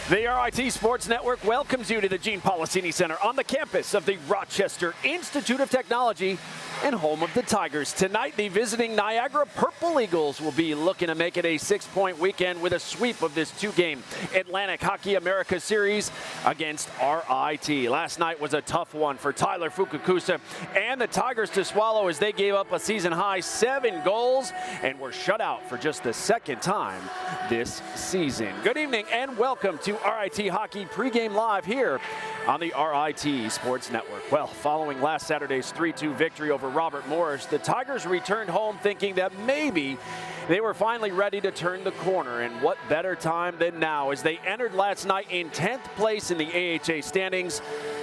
The RIT Sports Network welcomes you to the Gene Policini Center on the campus of the Rochester Institute of Technology and home of the Tigers. Tonight, the visiting Niagara Purple Eagles will be looking to make it a 6-point weekend with a sweep of this 2-game Atlantic Hockey America Series against RIT. Last night was a tough one for Tyler Fukakusa and the Tigers to swallow as they gave up a season-high 7 goals and were shut out for just the second time this season. Good evening and welcome to RIT Hockey Pregame Live here on the RIT Sports Network. Well, following last Saturday's 3-2 victory over Robert Morris, the Tigers returned home thinking that maybe they were finally ready to turn the corner, and what better time than now as they entered last night in 10th place in the AHA standings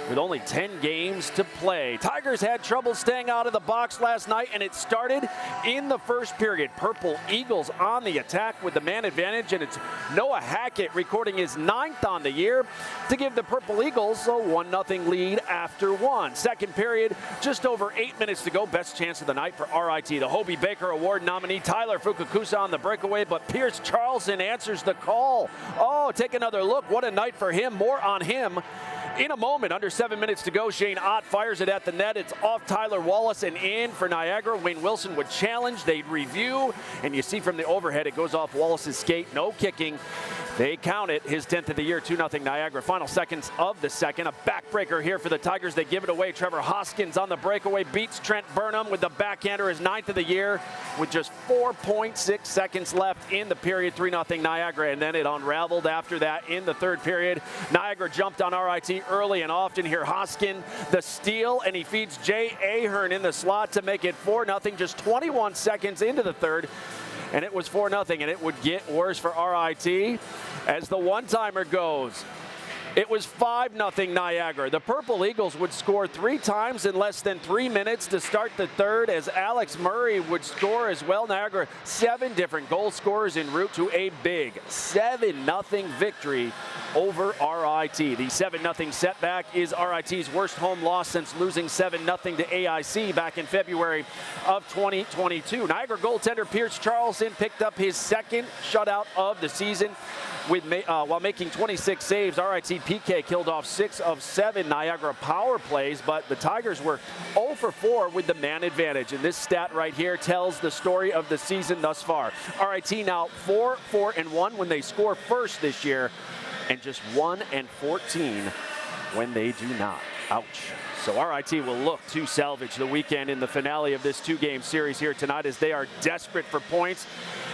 with only 10 games to play. Tigers had trouble staying out of the box last night, and it started in the first period. Purple Eagles on the attack with the man advantage, and it's Noah Hackett recording his 9th on the year to give the Purple Eagles a 1-0 lead after one. Second period, just over 8 minutes to go. Best chance of the night for RIT. The Hobie Baker Award nominee Tyler Fukakusa on the breakaway, but Pierce Charlson answers the call. Oh, take another look. What a night for him. More on him in a moment. Under 7 minutes to go, Shane Ott fires it at the net. It's off Tyler Wallace and in for Niagara. Wayne Wilson would challenge. They'd review, and you see from the overhead it goes off Wallace's skate. No kicking. They count it. His 10th of the year, 2-0 Niagara. Final seconds of the second. A backbreaker here for the Tigers. They give it away. Trevor Hoskins on the breakaway beats Trent Burnham with the backhander, his 9th of the year, with just 4.6 seconds left in the period. 3-0 Niagara, and then it unraveled after that in the third period. Niagara jumped on RIT early and often. Here Hoskin the steal, and he feeds Jay Ahern in the slot to make it 4-0 just 21 seconds into the third. And it was 4-0, and it would get worse for RIT as the one-timer goes. It was 5-0 Niagara. The Purple Eagles would score 3 times in less than 3 minutes to start the third, as Alex Murray would score as well. Niagara, 7 different goal scorers en route to a big 7-0 victory over RIT. The 7-0 setback is RIT's worst home loss since losing 7-0 to AIC back in February of 2022. Niagara goaltender Pierce Charlson picked up his 2nd shutout of the season while making 26 saves. RIT PK killed off 6 of 7 Niagara power plays, but the Tigers were 0 for 4 with the man advantage. And this stat right here tells the story of the season thus far. RIT now 4-4-1 when they score first this year, and just 1-14 when they do not. Ouch. So RIT will look to salvage the weekend in the finale of this 2-game series here tonight, as they are desperate for points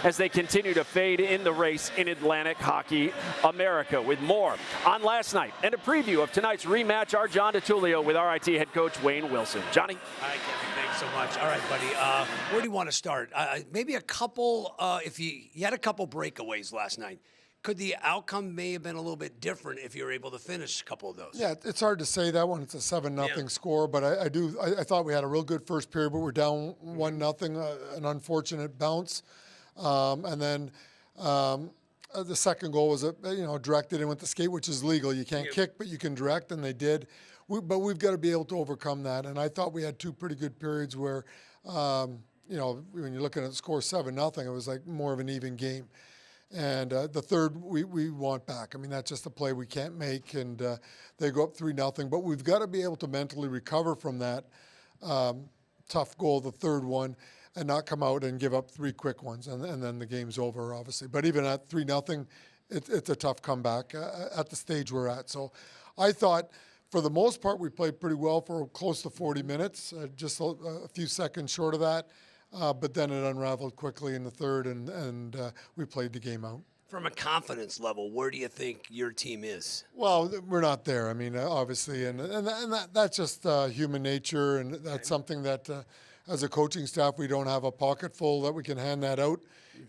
as they continue to fade in the race in Atlantic Hockey America. With more on last night and a preview of tonight's rematch, our John DiTullio with RIT head coach Wayne Wilson. Johnny? All right, Kevin, thanks so much. All right, buddy, where do you want to start? Maybe a couple, if you had a couple breakaways last night. Could the outcome may have been a little bit different if you were able to finish a couple of those? Yeah, it's hard to say that one. It's a 7-0 score, but I thought we had a real good first period, but we're down 1-0, an unfortunate bounce. And then the second goal was directed in with the skate, which is legal. You can't kick, but you can direct, and they did. But we've got to be able to overcome that. And I thought we had 2 pretty good periods where, when you're looking at the score 7-0, it was like more of an even game. And the third, we want back. I mean, that's just a play we can't make, and they go up 3-0. But we've got to be able to mentally recover from that tough goal, the third one, and not come out and give up 3 quick ones, and then the game's over, obviously. But even at 3-0, it's a tough comeback at the stage we're at. So I thought, for the most part, we played pretty well for close to 40 minutes, just a few seconds short of that. But then it unraveled quickly in the third, and we played the game out. From a confidence level, where do you think your team is? Well, we're not there. I mean, obviously, and that's just human nature, and that's something that, as a coaching staff, we don't have a pocket full that we can hand that out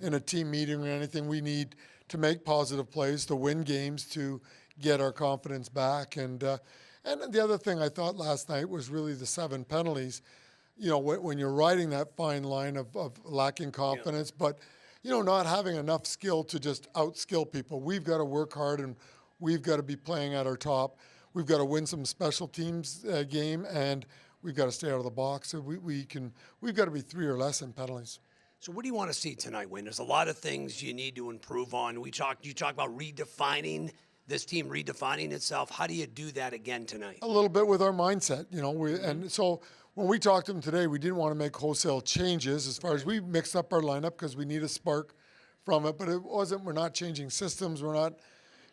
in a team meeting or anything. We need to make positive plays, to win games, to get our confidence back. And the other thing I thought last night was really the 7 penalties. When you're riding that fine line of lacking confidence, but, not having enough skill to just outskill people. We've got to work hard, and we've got to be playing at our top. We've got to win some special teams game, and we've got to stay out of the box. So we've got to be 3 or less in penalties. So what do you want to see tonight, Wayne? There's a lot of things you need to improve on. You talk about redefining this team redefining itself. How do you do that again tonight? A little bit with our mindset, and so when we talked to them today, we didn't want to make wholesale changes as far as we mixed up our lineup because we need a spark from it, but we're not changing systems. We're not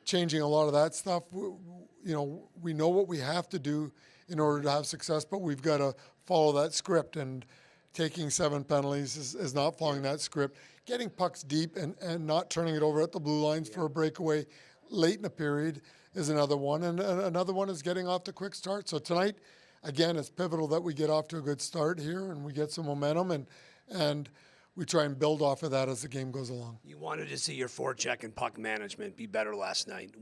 changing a lot of that stuff. We know what we have to do in order to have success, but we've got to follow that script, and taking 7 penalties is not following that script. Getting pucks deep and not turning it over at the blue lines for a breakaway late in the period is another one, and another one is getting off to quick start. So tonight, again, it's pivotal that we get off to a good start here and we get some momentum, and we try and build off of that as the game goes along. You wanted to see your forecheck and puck management be better last night.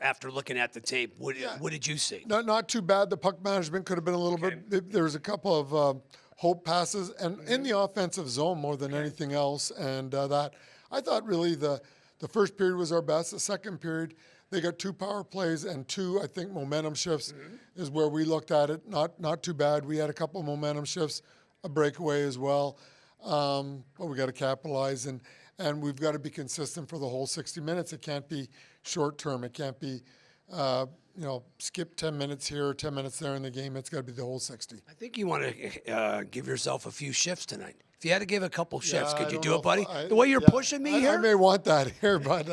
After looking at the tape, what did you see? Not too bad. The puck management could have been a little bit. There was a couple of hope passes, and in the offensive zone more than anything else. And that I thought really the first period was our best. The second period, they got 2 power plays and 2, I think, momentum shifts is where we looked at it. Not too bad. We had a couple of momentum shifts, a breakaway as well. But we got to capitalize, and we've got to be consistent for the whole 60 minutes. It can't be short term. It can't be, skip 10 minutes here or 10 minutes there in the game. It's got to be the whole 60. I think you want to give yourself a few shifts tonight. If you had to give a couple shifts, could you do it, buddy? The way you're pushing me here? I may want that here, but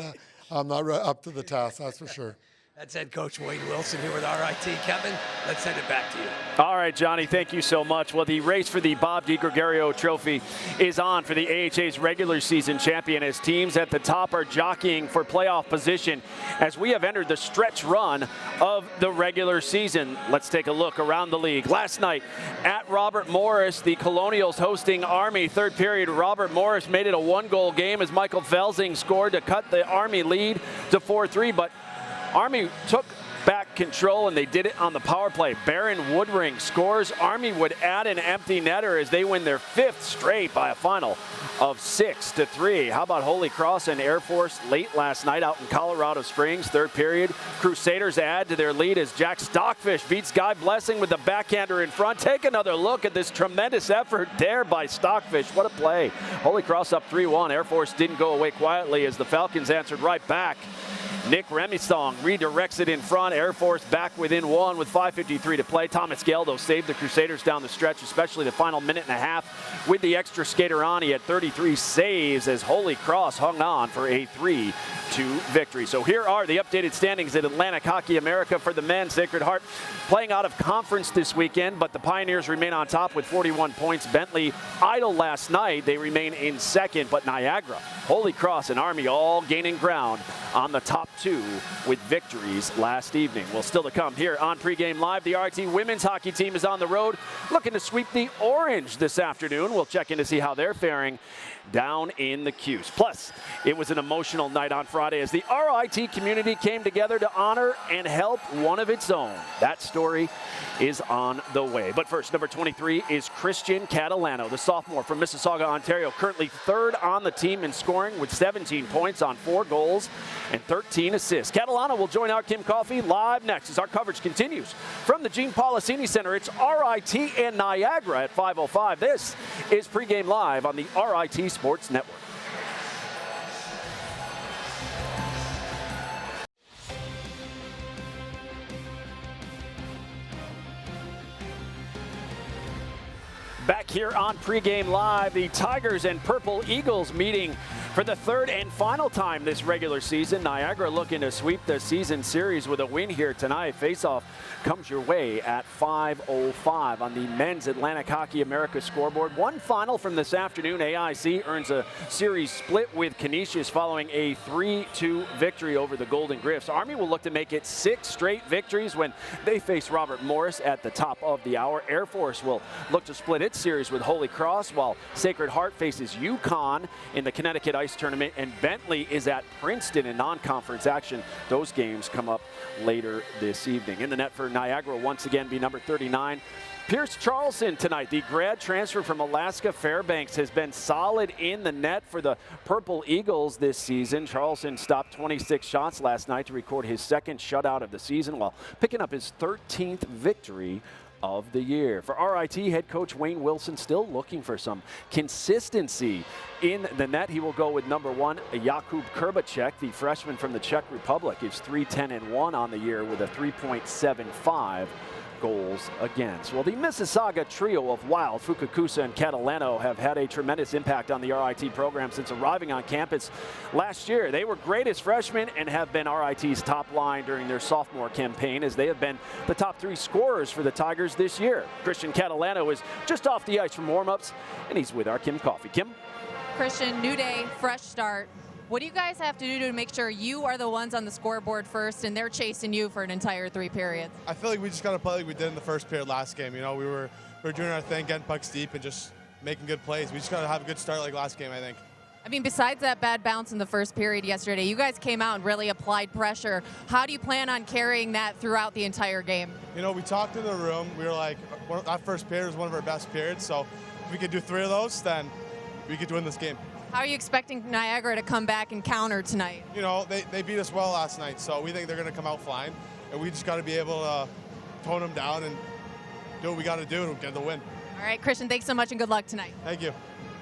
I'm not up to the task, that's for sure. That's head coach Wayne Wilson here with RIT. Kevin, let's send it back to you. All right, Johnny, thank you so much. Well, the race for the Bob DiGregorio Trophy is on for the AHA's regular season champion as teams at the top are jockeying for playoff position as we have entered the stretch run of the regular season. Let's take a look around the league. Last night at Robert Morris, the Colonials hosting Army. Third period, Robert Morris made it a 1-goal game as Michael Felsing scored to cut the Army lead to 4-3, but Army took back control, and they did it on the power play. Baron Woodring scores. Army would add an empty netter as they win their 5th straight by a final of 6-3. How about Holy Cross and Air Force late last night out in Colorado Springs? Third period, Crusaders add to their lead as Jack Stockfish beats Guy Blessing with the backhander in front. Take another look at this tremendous effort there by Stockfish. What a play. Holy Cross up 3-1. Air Force didn't go away quietly as the Falcons answered right back. Nick Remisong redirects it in front. Air Force back within 1 with 5:53 to play. Thomas Geldo saved the Crusaders down the stretch, especially the final minute and a half with the extra skater on. He had 33 saves as Holy Cross hung on for a 3-2 victory. So here are the updated standings at Atlantic Hockey America for the men. Sacred Heart playing out of conference this weekend, but the Pioneers remain on top with 41 points. Bentley idle last night. They remain in second, but Niagara, Holy Cross, and Army all gaining ground on the top 2 with victories last evening. Well, still to come here on Pregame Live. The RT women's hockey team is on the road looking to sweep the Orange this afternoon. We'll check in to see how they're faring down in the Q's. Plus, it was an emotional night on Friday as the RIT community came together to honor and help one of its own. That story is on the way. But first, number 23 is Christian Catalano, the sophomore from Mississauga, Ontario, currently 3rd on the team in scoring with 17 points on 4 goals and 13 assists. Catalano will join our Kim Coffey live next as our coverage continues from the Gene Policini Center. It's RIT and Niagara at 5:05. This is Pregame Live on the RIT Sports Network. Back here on Pregame Live, the Tigers and Purple Eagles meeting for the 3rd and final time this regular season. Niagara looking to sweep the season series with a win here tonight. Faceoff comes your way at 5:05 on the men's Atlantic Hockey America scoreboard. One final from this afternoon. AIC earns a series split with Canisius following a 3-2 victory over the Golden Griffs. Army will look to make it 6 straight victories when they face Robert Morris at the top of the hour. Air Force will look to split its series with Holy Cross, while Sacred Heart faces UConn in the Connecticut Ice Tournament, and Bentley is at Princeton in non-conference action. Those games come up later this evening. In the net for Niagara once again be number 39, Pierce Charlson tonight. The grad transfer from Alaska Fairbanks has been solid in the net for the Purple Eagles this season. Charlson stopped 26 shots last night to record his 2nd shutout of the season while picking up his 13th victory of the year. For RIT, head coach Wayne Wilson still looking for some consistency in the net. He will go with number 1, Jakub Kurbacek, the freshman from the Czech Republic. He's 3-10-1 on the year with a 3.75 goals against. Well, the Mississauga trio of Wild, Fukakusa, and Catalano have had a tremendous impact on the RIT program since arriving on campus last year. They were great as freshmen and have been RIT's top line during their sophomore campaign, as they have been the top 3 scorers for the Tigers this year. Christian Catalano is just off the ice from warm-ups, and he's with our Kim Coffey. Kim? Christian, new day, fresh start. What do you guys have to do to make sure you are the ones on the scoreboard first and they're chasing you for an entire 3 periods? I feel like we just got to play like we did in the first period last game. You know, we were doing our thing, getting pucks deep and just making good plays. We just got to have a good start like last game, I think. I mean, besides that bad bounce in the first period yesterday, you guys came out and really applied pressure. How do you plan on carrying that throughout the entire game? You know, we talked in the room. We were like, that first period was one of our best periods. So if we could do 3 of those, then we could win this game. How are you expecting Niagara to come back and counter tonight? You know, they beat us well last night, so we think they're going to come out flying. And we just got to be able to tone them down and do what we got to do to get the win. All right, Christian, thanks so much and good luck tonight. Thank you.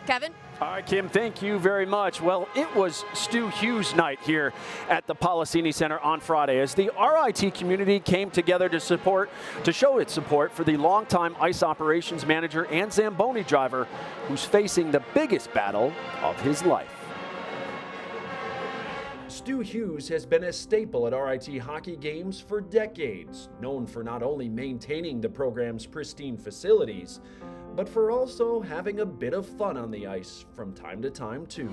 Kevin? All right, Kim, thank you very much. Well, it was Stu Hughes night here at the Policini Center on Friday as the RIT community came together to show its support for the longtime ice operations manager and Zamboni driver who's facing the biggest battle of his life. Stu Hughes has been a staple at RIT hockey games for decades, known for not only maintaining the program's pristine facilities, but for also having a bit of fun on the ice from time to time, too.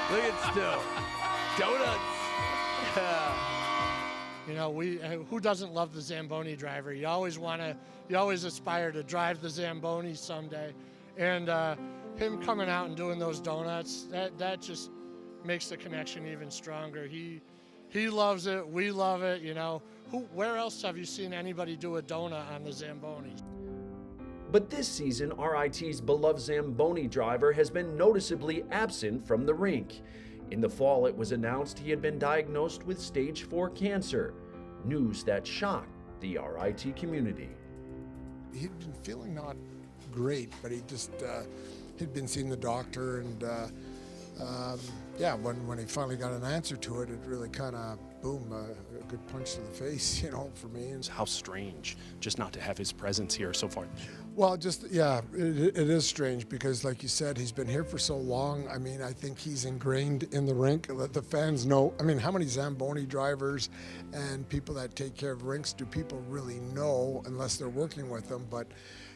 Look at Stu. Donuts. You know, who doesn't love the Zamboni driver? You always aspire to drive the Zamboni someday. And him coming out and doing those donuts, that just makes the connection even stronger. He loves it, we love it, you know. Where else have you seen anybody do a donut on the Zamboni? But this season, RIT's beloved Zamboni driver has been noticeably absent from the rink. In the fall, it was announced he had been diagnosed with stage 4 cancer, news that shocked the RIT community. He'd been feeling not great, but he just, he'd been seeing the doctor, and yeah, when he finally got an answer to it, it really kind of, boom, a good punch to the face, you know, for me. And how strange just not to have his presence here so far. Well, just, yeah, it is strange because, like you said, he's been here for so long. I mean, I think he's ingrained in the rink. Let the fans know. I mean, how many Zamboni drivers and people that take care of rinks do people really know unless they're working with them? But,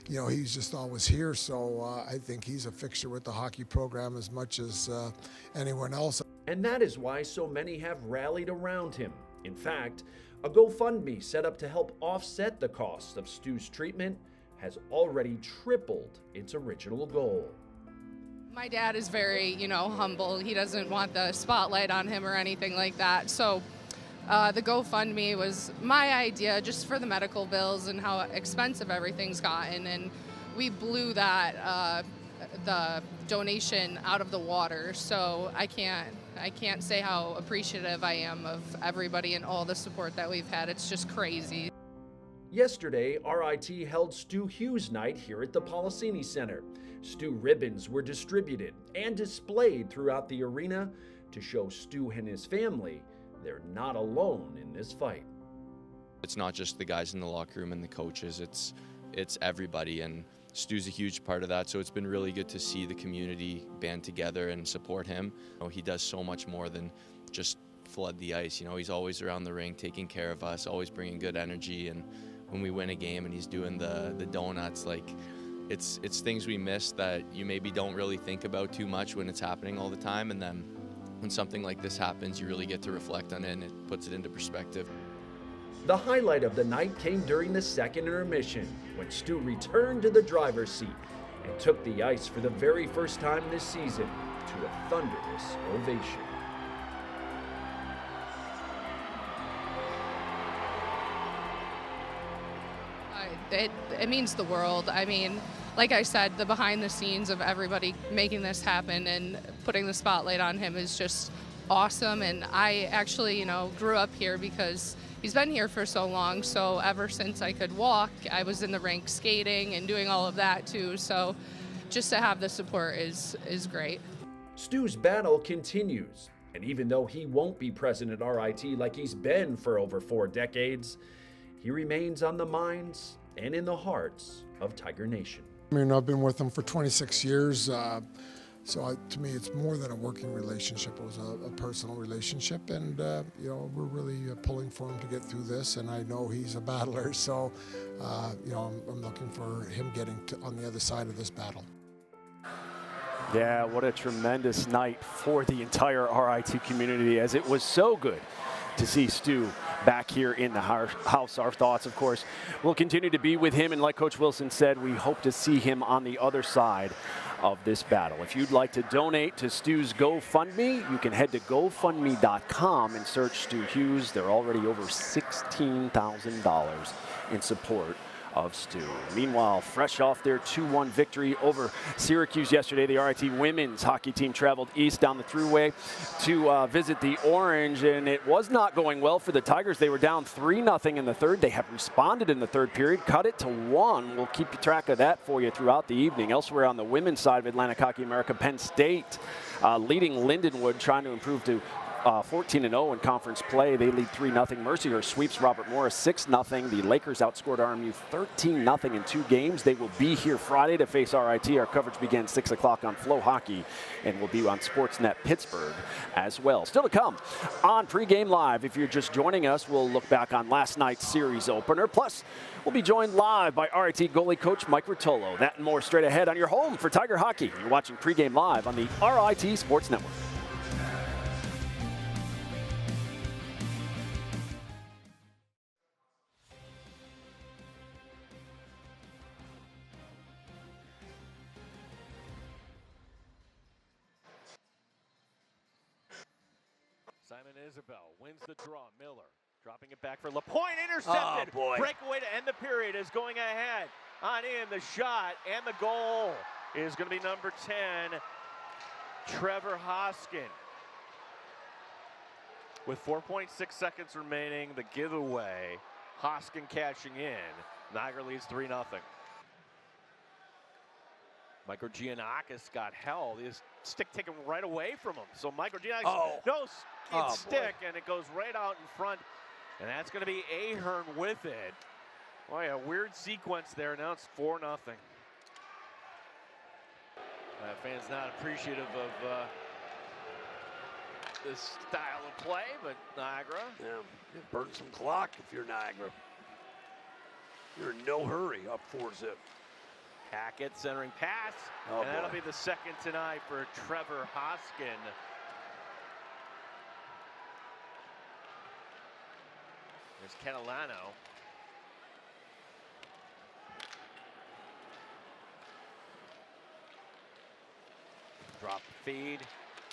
you know, he's just always here. So I think he's a fixture with the hockey program as much as anyone else. And that is why so many have rallied around him. In fact, a GoFundMe set up to help offset the cost of Stu's treatment has already tripled its original goal. My dad is very, humble. He doesn't want the spotlight on him or anything like that. So the GoFundMe was my idea just for the medical bills and how expensive everything's gotten. And we blew that, the donation out of the water. So I can't say how appreciative I am of everybody and all the support that we've had. It's just crazy. Yesterday, RIT held Stu Hughes night here at the Policini Center. Stu ribbons were distributed and displayed throughout the arena to show Stu and his family they're not alone in this fight. It's not just the guys in the locker room and the coaches, it's everybody, and Stu's a huge part of that, so it's been really good to see the community band together and support him. He does so much more than just flood the ice. He's always around the rink taking care of us, always bringing good energy, and when we win a game and he's doing the donuts, like it's things we miss that you maybe don't really think about too much when it's happening all the time, and then when something like this happens, you really get to reflect on it and it puts it into perspective. The highlight of the night came during the second intermission when Stu returned to the driver's seat and took the ice for the very first time this season to a thunderous ovation. It means the world. I mean, like I said, the behind the scenes of everybody making this happen and putting the spotlight on him is just awesome. And I actually, grew up here because, he's been here for so long. So ever since I could walk, I was in the rink skating and doing all of that too. So just to have the support is great. Stu's battle continues, and even though he won't be present at RIT like he's been for over 4 decades, he remains on the minds and in the hearts of Tiger Nation. I mean, I've been with him for 26 years, to me, it's more than a working relationship. It was a personal relationship, and we're really pulling for him to get through this. And I know he's a battler, so I'm looking for him getting on the other side of this battle. Yeah, what a tremendous night for the entire RIT community, as it was so good to see Stu back here in the house. Our thoughts, of course, will continue to be with him, and like Coach Wilson said, we hope to see him on the other side of this battle. If you'd like to donate to Stu's GoFundMe, you can head to GoFundMe.com and search Stu Hughes. They're already over $16,000 in support of Stu. Meanwhile, fresh off their 2-1 victory over Syracuse yesterday, the RIT women's hockey team traveled east down the thruway to visit the Orange, and it was not going well for the Tigers. They were down 3-0 in the third. They have responded in the third period, cut it to 1. We'll keep track of that for you throughout the evening. Elsewhere on the women's side of Atlantic Hockey America, Penn State leading Lindenwood, trying to improve to 14-0 in conference play. They lead 3-0. Mercyhurst sweeps Robert Morris 6-0. The Lakers outscored RMU 13-0 in 2 games. They will be here Friday to face RIT. Our coverage begins 6 o'clock on Flow Hockey and will be on Sportsnet Pittsburgh as well. Still to come on Pregame Live. If you're just joining us, we'll look back on last night's series opener. Plus, we'll be joined live by RIT goalie coach Mike Rotolo. That and more straight ahead on your home for Tiger Hockey. You're watching Pregame Live on the RIT Sports Network. Simon Isabel wins the draw. Miller dropping it back for LaPointe. Intercepted. Oh, boy. Breakaway to end the period is going ahead. On in the shot and the goal is going to be number 10, Trevor Hoskin. With 4.6 seconds remaining, the giveaway. Hoskin cashing in. Niagara leads 3-0. Michael Giannakis got held. His stick taken right away from him. So Michael Giannakis stick, and it goes right out in front. And that's going to be Ahern with it. Boy, a weird sequence there. Now it's 4-0. Fans not appreciative of this style of play, but Niagara. Yeah, it burns some clock if you're Niagara. You're in no hurry up 4-zip. Hackett centering pass, and that'll be the second tonight for Trevor Hoskin. There's Catalano. Drop the feed,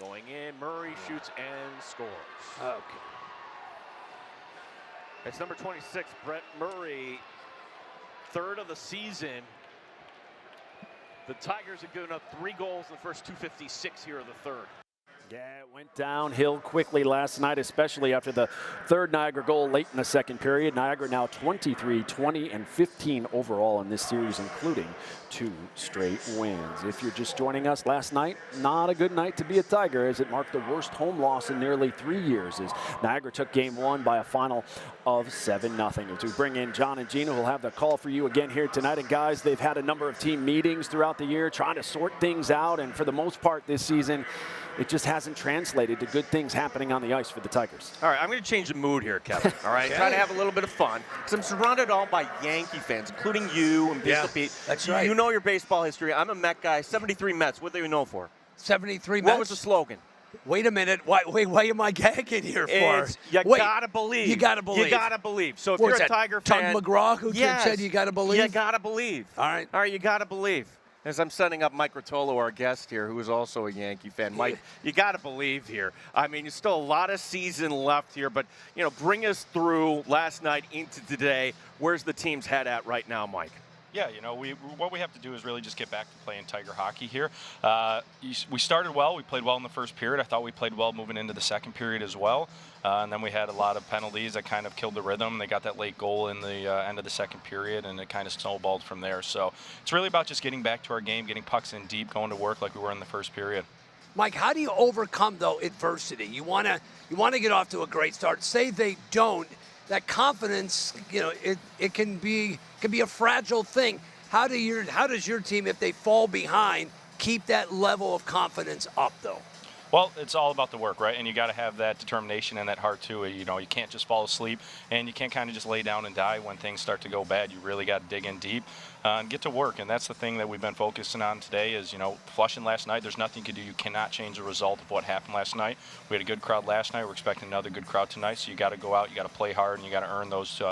going in. Murray shoots and scores. Okay. It's number 26, Brett Murray, 3rd of the season. The Tigers have given up 3 goals in the first 2:56 here of the third. Yeah, it went downhill quickly last night, especially after the third Niagara goal late in the second period. Niagara now 23, 20, and 15 overall in this series, including 2 straight wins. If you're just joining us, last night, not a good night to be a Tiger, as it marked the worst home loss in nearly 3 years, as Niagara took game 1 by a final of 7-0. As we bring in John and Gina, who'll have the call for you again here tonight. And guys, they've had a number of team meetings throughout the year trying to sort things out, and for the most part this season, it just hasn't translated to good things happening on the ice for the Tigers. All right, I'm going to change the mood here, Kevin. All right, try to have a little bit of fun, because I'm surrounded all by Yankee fans, including you and Pistol Pete. That's right. You know your baseball history. I'm a Met guy. 73 Mets. What do you know for? 73 Mets. What was the slogan? Wait a minute. Why am I gagging here for? You gotta believe. You gotta believe. You gotta believe. So if What you're was a that, Tiger fan, Tug McGraw who said you gotta believe? You gotta believe. All right. All right, you gotta believe. As I'm setting up Mike Rotolo, our guest here, who is also a Yankee fan. Mike, you got to believe here. I mean, there's still a lot of season left here, but, bring us through last night into today. Where's the team's head at right now, Mike? Yeah, what we have to do is really just get back to playing Tiger hockey here. We started well. We played well in the first period. I thought we played well moving into the second period as well. And then we had a lot of penalties that kind of killed the rhythm. They got that late goal in the end of the second period, and it kind of snowballed from there. So it's really about just getting back to our game, getting pucks in deep, going to work like we were in the first period. Mike, how do you overcome, though, adversity? You want to get off to a great start. Say they don't. That confidence, it can be a fragile thing. How does your team, if they fall behind, keep that level of confidence up, though? Well, it's all about the work, right? And you got to have that determination and that heart too. You can't just fall asleep, and you can't kind of just lay down and die when things start to go bad. You really got to dig in deep and get to work. And that's the thing that we've been focusing on today is, Flushing last night, there's nothing you can do. You cannot change the result of what happened last night. We had a good crowd last night. We're expecting another good crowd tonight. So you got to go out, you got to play hard, and you got to earn those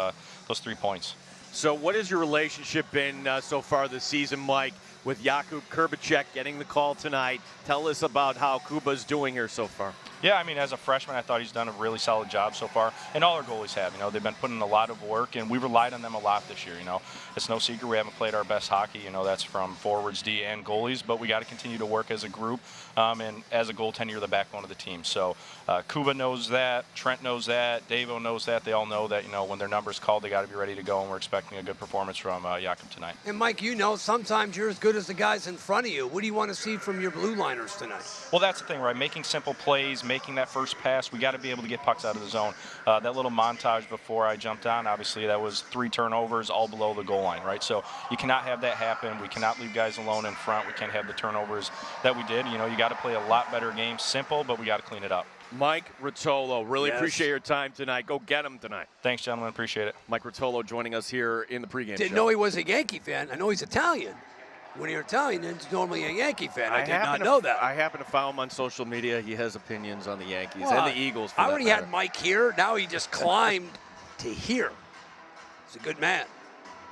3 points. So what has your relationship been so far this season, Mike, with Jakub Kurbacek getting the call tonight? Tell us about how Kuba's doing here so far. Yeah, as a freshman, I thought he's done a really solid job so far, and all our goalies have. They've been putting in a lot of work, and we relied on them a lot this year. It's no secret we haven't played our best hockey. That's from forwards, D, and goalies, but we got to continue to work as a group, and as a goaltender, you're the backbone of the team. So Kuba knows that, Trent knows that, Davo knows that. They all know that, when their number's called, they got to be ready to go, and we're expecting a good performance from Jakub tonight. And Mike, sometimes you're as good as the guys in front of you. What do you want to see from your blue liners tonight? Well, that's the thing, right? Making simple plays, making that first pass. We got to be able to get pucks out of the zone. That little montage before I jumped on, obviously that was 3 turnovers all below the goal line, right? So you cannot have that happen. We cannot leave guys alone in front. We can't have the turnovers that we did. You got to play a lot better game. Simple, but we got to clean it up. Mike Ruotolo, really appreciate your time tonight. Go get him tonight. Thanks, gentlemen. Appreciate it. Mike Ruotolo joining us here in the pregame Didn't show. know he was a Yankee fan. I know he's Italian. When you're Italian, it's normally a Yankee fan. I did not know that. I happen to follow him on social media. He has opinions on the Yankees and the Eagles. I already had Mike here. Now he just climbed to here. He's a good man.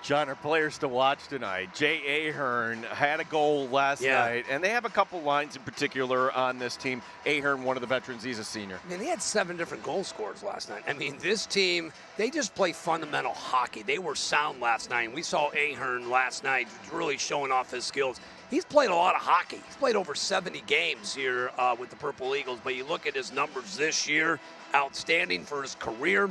John, our players to watch tonight. Jay Ahern had a goal last night, and they have a couple lines in particular on this team. Ahern, one of the veterans, he's a senior. Man, he had 7 different goal scorers last night. This team, they just play fundamental hockey. They were sound last night, and we saw Ahern last night really showing off his skills. He's played a lot of hockey. He's played over 70 games here with the Purple Eagles, but you look at his numbers this year, outstanding for his career,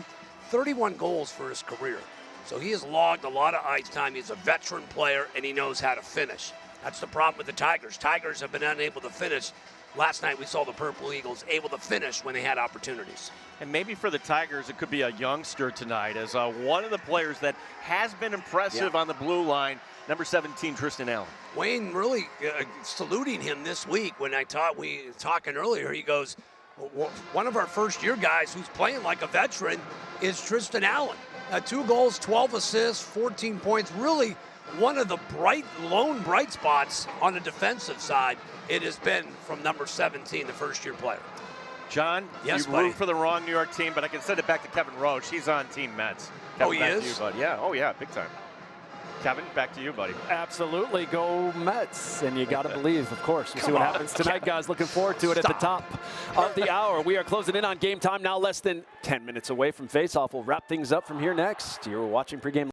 31 goals for his career. So he has logged a lot of ice time. He's a veteran player, and he knows how to finish. That's the problem with the Tigers. Tigers have been unable to finish. Last night we saw the Purple Eagles able to finish when they had opportunities. And maybe for the Tigers, it could be a youngster tonight as one of the players that has been impressive on the blue line, number 17, Tristan Allen. Wayne really saluting him this week. When we talking earlier, he goes, one of our first-year guys who's playing like a veteran is Tristan Allen. 2 goals, 12 assists, 14 points. Really one of the lone bright spots on the defensive side. It has been from number 17, the first-year player. John, you root for the wrong New York team, but I can send it back to Kevin Roche. He's on Team Mets. Kevin, he back is? to you, buddy. Yeah, yeah, big time. Kevin, back to you, buddy. Absolutely. Go Mets. And you got to believe, of course. We'll see what happens tonight, guys. Looking forward to it at the top of the hour. We are closing in on game time now, less than 10 minutes away from face-off. We'll wrap things up from here next. You're watching Pregame.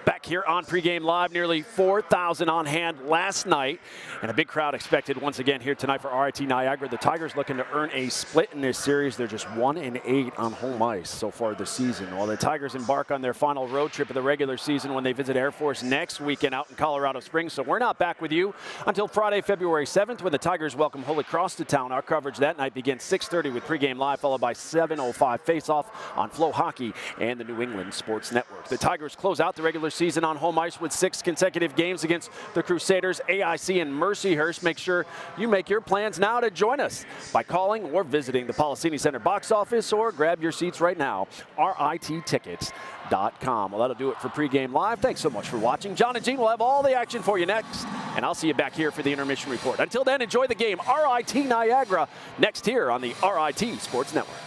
Back here on Pregame Live, nearly 4,000 on hand last night, and a big crowd expected once again here tonight for RIT Niagara. The Tigers looking to earn a split in this series. They're just 1-8 on home ice so far this season. While the Tigers embark on their final road trip of the regular season when they visit Air Force next weekend out in Colorado Springs. So we're not back with you until Friday, February 7th, when the Tigers welcome Holy Cross to town. Our coverage that night begins 6:30 with Pregame Live, followed by 7:05 face-off on Flow Hockey and the New England Sports Network. The Tigers close out the regular season on home ice with 6 consecutive games against the Crusaders, AIC, and Mercyhurst. Make sure you make your plans now to join us by calling or visiting the Policini Center box office, or grab your seats right now, RITtickets.com. Well, that'll do it for Pregame Live. Thanks so much for watching. John and Gene will have all the action for you next, and I'll see you back here for the intermission report. Until then, enjoy the game. RIT Niagara next here on the RIT Sports Network.